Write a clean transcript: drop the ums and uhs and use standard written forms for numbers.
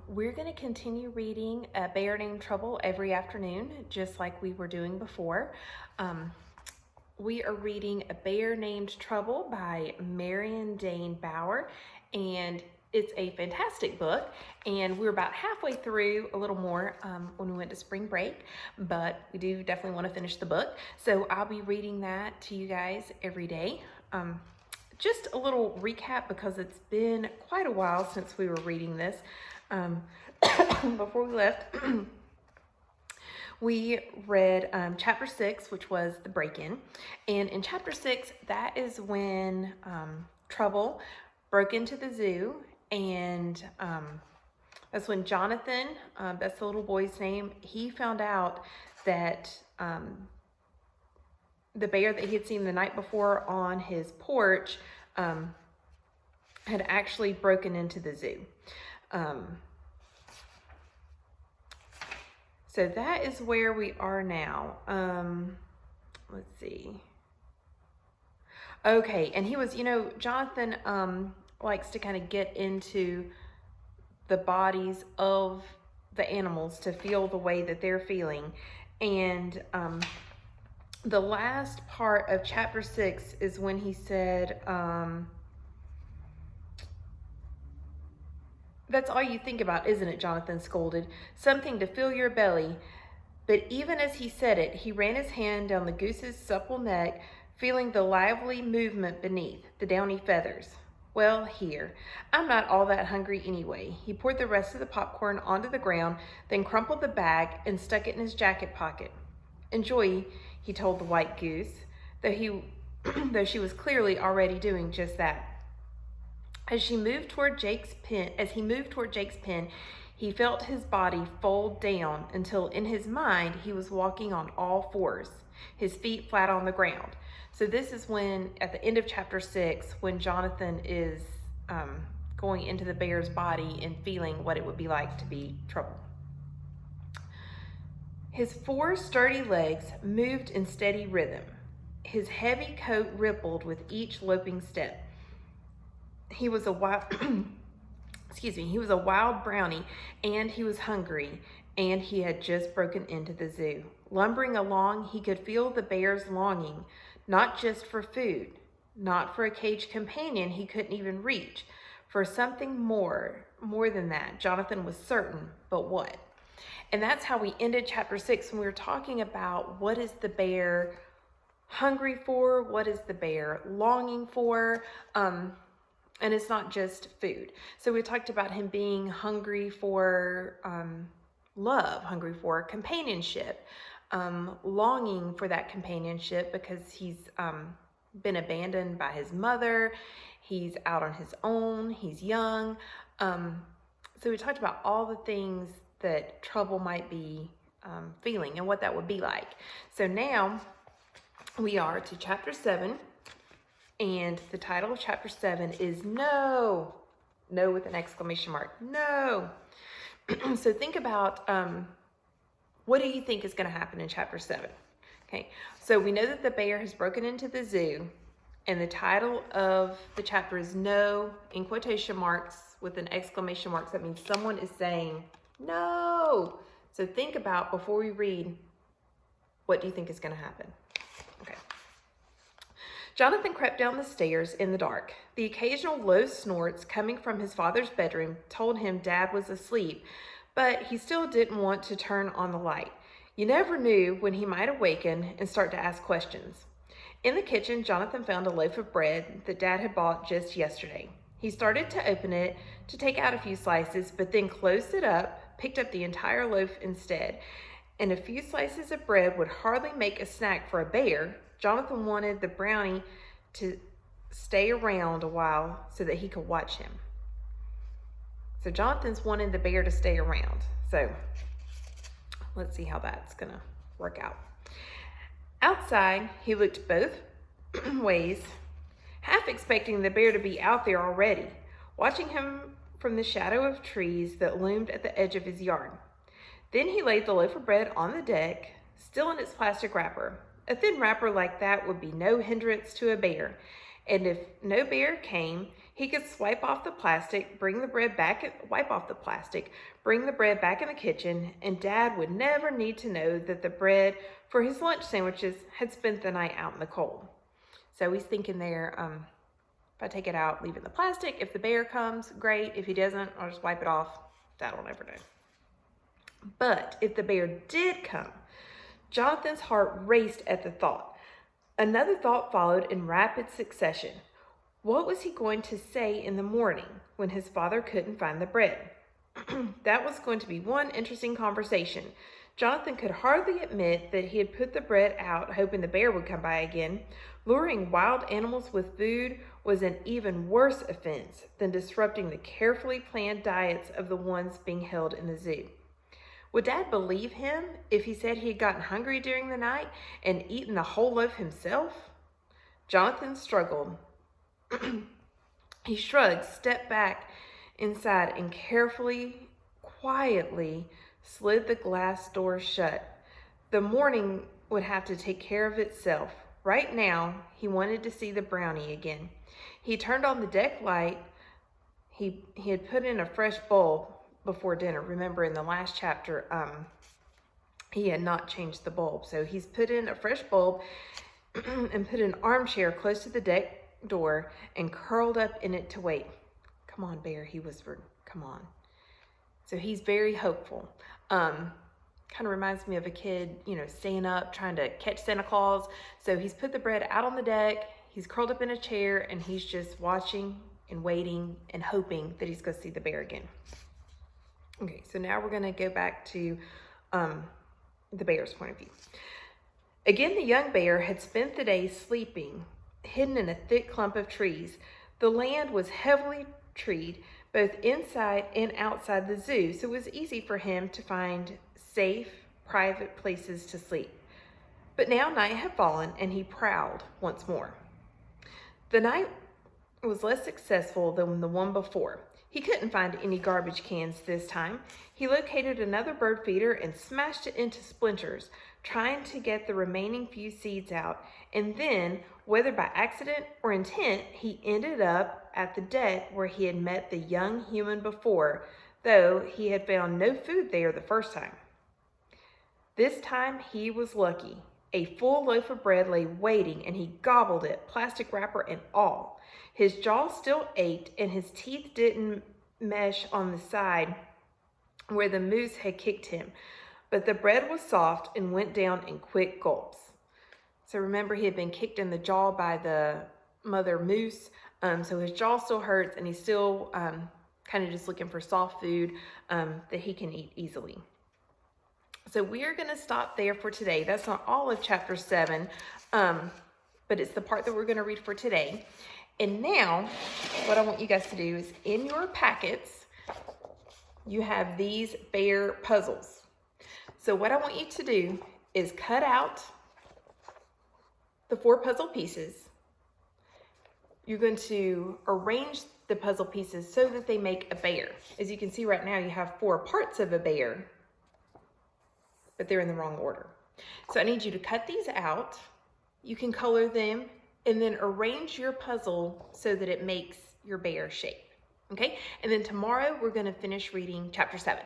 We're going to continue reading A Bear Named Trouble every afternoon, just like we were doing before. We are reading A Bear Named Trouble by Marion Dane Bauer, and it's a fantastic book, and we're about halfway through, a little more, when we went to spring break, but we do definitely want to finish the book, so I'll be reading that to you guys every day. Just a little recap because it's been quite a while since we were reading this. Before we left, we read chapter 6, which was the break-in. And in chapter 6, that is when Trouble broke into the zoo, and that's when Jonathan, that's the little boy's name, he found out that the bear that he had seen the night before on his porch had actually broken into the zoo. So that is where we are now. Let's see. Okay, and he was, Jonathan likes to kind of get into the bodies of the animals to feel the way that they're feeling. And the last part of chapter 6 is when he said, "That's all you think about, isn't it?" Jonathan scolded. "Something to fill your belly." But even as he said it, he ran his hand down the goose's supple neck, feeling the lively movement beneath, the downy feathers. "Well, here. I'm not all that hungry anyway." He poured the rest of the popcorn onto the ground, then crumpled the bag and stuck it in his jacket pocket. "Enjoy," he told the white goose, though she was clearly already doing just that. As he moved toward Jake's pen, he felt his body fold down until in his mind he was walking on all fours, his feet flat on the ground. So this is when, at the end of chapter 6, when Jonathan is going into the bear's body and feeling what it would be like to be Trouble. His 4 sturdy legs moved in steady rhythm. His heavy coat rippled with each loping step. He was a wild, he was a wild brownie, and he was hungry, and he had just broken into the zoo. Lumbering along, he could feel the bear's longing, not just for food, not for a caged companion he couldn't even reach, for something more than that. Jonathan was certain, but what? And that's how we ended chapter 6 when we were talking about what is the bear hungry for, what is the bear longing for, and it's not just food. So we talked about him being hungry for love, hungry for companionship, longing for that companionship because he's been abandoned by his mother. He's out on his own. He's young. So we talked about all the things that Trouble might be feeling and what that would be like. So now we are to chapter 7. And the title of chapter 7 is No. No with an exclamation mark. No. So think about what do you think is going to happen in chapter 7? Okay, so we know that the bear has broken into the zoo, and the title of the chapter is No, in quotation marks with an exclamation mark. So that means someone is saying no. So think about, before we read, what do you think is going to happen? Okay. Jonathan crept down the stairs in the dark. The occasional low snorts coming from his father's bedroom told him Dad was asleep, but he still didn't want to turn on the light. You never knew when he might awaken and start to ask questions. In the kitchen, Jonathan found a loaf of bread that Dad had bought just yesterday. He started to open it to take out a few slices, but then closed it up, picked up the entire loaf instead. And a few slices of bread would hardly make a snack for a bear. Jonathan wanted the brownie to stay around a while so that he could watch him. So Jonathan's wanted the bear to stay around. So let's see how that's gonna work out. Outside, he looked both ways, half expecting the bear to be out there already, watching him from the shadow of trees that loomed at the edge of his yard. Then he laid the loaf of bread on the deck, still in its plastic wrapper. A thin wrapper like that would be no hindrance to a bear, and if no bear came, he He could wipe off the plastic, bring the bread back in the kitchen, and Dad would never need to know that the bread for his lunch sandwiches had spent the night out in the cold. So he's thinking there, if I take it out, leave it in the plastic. If the bear comes, great. If he doesn't, I'll just wipe it off. Dad will never know. But if the bear did come, Jonathan's heart raced at the thought. Another thought followed in rapid succession. What was he going to say in the morning when his father couldn't find the bread? That was going to be one interesting conversation. Jonathan could hardly admit that he had put the bread out hoping the bear would come by again. Luring wild animals with food was an even worse offense than disrupting the carefully planned diets of the ones being held in the zoo. Would Dad believe him if he said he had gotten hungry during the night and eaten the whole loaf himself? Jonathan struggled. He shrugged, stepped back inside, and carefully, quietly slid the glass door shut. The morning would have to take care of itself. Right now, he wanted to see the brownie again. He turned on the deck light. He had put in a fresh bulb before dinner. Remember in the last chapter, he had not changed the bulb. So he's put in a fresh bulb and put an armchair close to the deck door and curled up in it to wait. Come on, Bear, he whispered. Come on. So he's very hopeful. Kind of reminds me of a kid, staying up, trying to catch Santa Claus. So he's put the bread out on the deck. He's curled up in a chair and he's just watching and waiting and hoping that he's going to see the bear again. Okay, so now we're going to go back to the bear's point of view. Again, the young bear had spent the day sleeping, hidden in a thick clump of trees. The land was heavily treed, both inside and outside the zoo, so it was easy for him to find safe, private places to sleep. But now night had fallen, and he prowled once more. The night was less successful than the one before. He couldn't find any garbage cans this time. He located another bird feeder and smashed it into splinters, trying to get the remaining few seeds out. And then, whether by accident or intent, he ended up at the deck where he had met the young human before, though he had found no food there the first time. This time he was lucky. A full loaf of bread lay waiting, and he gobbled it, plastic wrapper and all. His jaw still ached, and his teeth didn't mesh on the side where the moose had kicked him. But the bread was soft and went down in quick gulps. So remember, he had been kicked in the jaw by the mother moose, so his jaw still hurts, and he's still kind of just looking for soft food that he can eat easily. So we are going to stop there for today. That's not all of chapter 7, but it's the part that we're going to read for today. And now, what I want you guys to do is, in your packets, you have these bear puzzles. So what I want you to do is cut out the 4 puzzle pieces. You're going to arrange the puzzle pieces so that they make a bear. As you can see right now, you have 4 parts of a bear, but they're in the wrong order. So I need you to cut these out. You can color them and then arrange your puzzle so that it makes your bear shape. Okay? And then tomorrow we're going to finish reading chapter 7.